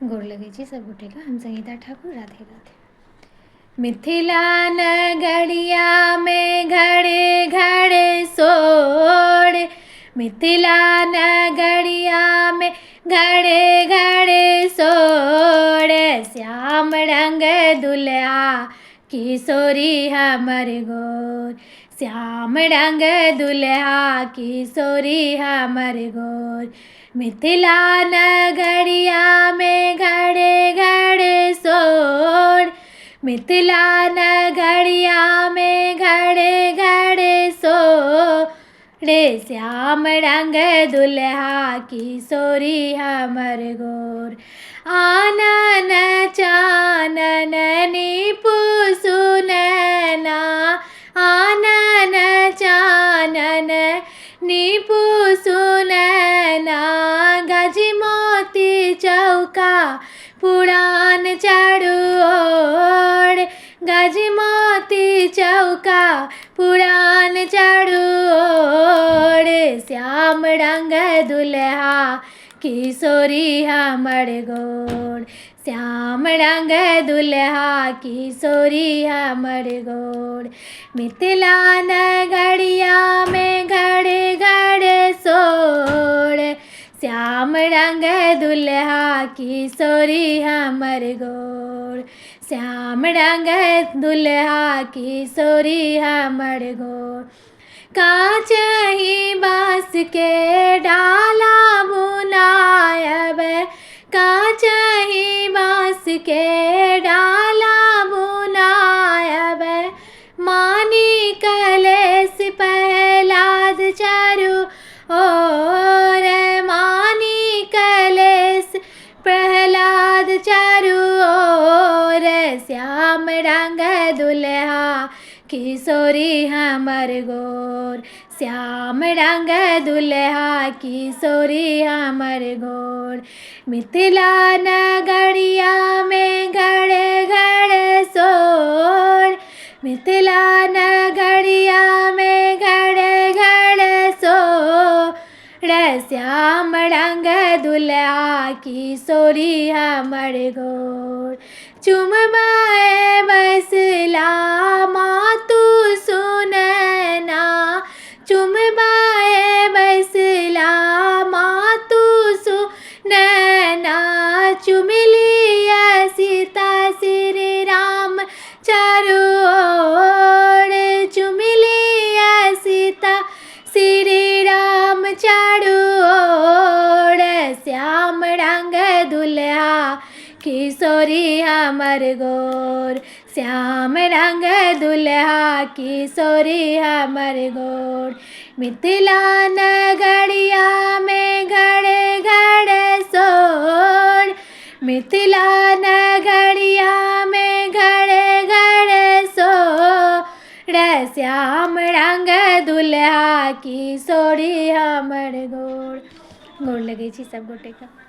गोर लगै छी सब गोटेके। हम संगीता ठाकुर। राधे राधे। मिथिला नगरिया में घड़े घड़े सोर, मिथिला नगरिया में घड़े घड़े सोर, श्याम रंग दुल्हा किशोरी हमर गोर, श्याम रंग दुल्हा किशोरी हमर गोर। मिथिला नगरिया में घड़े घड़े सोर, मिथिला नगरिया में घड़े घड़े सोर, श्याम रंग दुल्हा किशोरी हमर गोर। आनन चानन नीपु सुनैना, आनन चानन नीपु सुनैना, गज मोती चौका पुरान चारू ओर, गज मोती चौका पुरान चारू ओर, श्याम रंग दुल्हा किशोरी हमर गोर, श्याम रंग दुल्हा किशोरी हमर गोर। मिथिला नगरिया में घड़े घड़े सोर, श्याम रंग दुल्हा किशोरी हमर गोर, श्याम रंग दुल्हा किशोरी हमर गोर। काचही बाँस के डाला बुनायब, काचही बाँस के डाला बुनायब, मानी कलेश प्रहलाद चारू ओर, मानी कलेश प्रहलाद चारू ओर, श्याम रंग दुल्हा किशोरी हमर गोर, श्याम रंग दुल्हा किशोरी हमर गोर। मिथिला नगरिया में घड़े घड़े सोर, मिथिला नगरिया में घड़े घड़े सोर, श्याम रंग दुल्हा किशोरी हमर गोर। चुमबै बसला मातु सुनैना, चुमबै बसला मातु सुनैना, चुमलिया सीता श्री राम चारू ओर, चुमलिया सीता श्री राम चारू ओर, श्याम रंग दुल्हा किशोरी हमर गोर, श्याम रंग दुल्हा किशोरी हमर गोर। मिथिला नगरिया में घड़े घड़े सोर, मिथिला नगरिया में घड़े घड़े सोर, श्याम रंग दुल्हा किशोरी हमर गोर। गोर लगै छी सब गोटेके।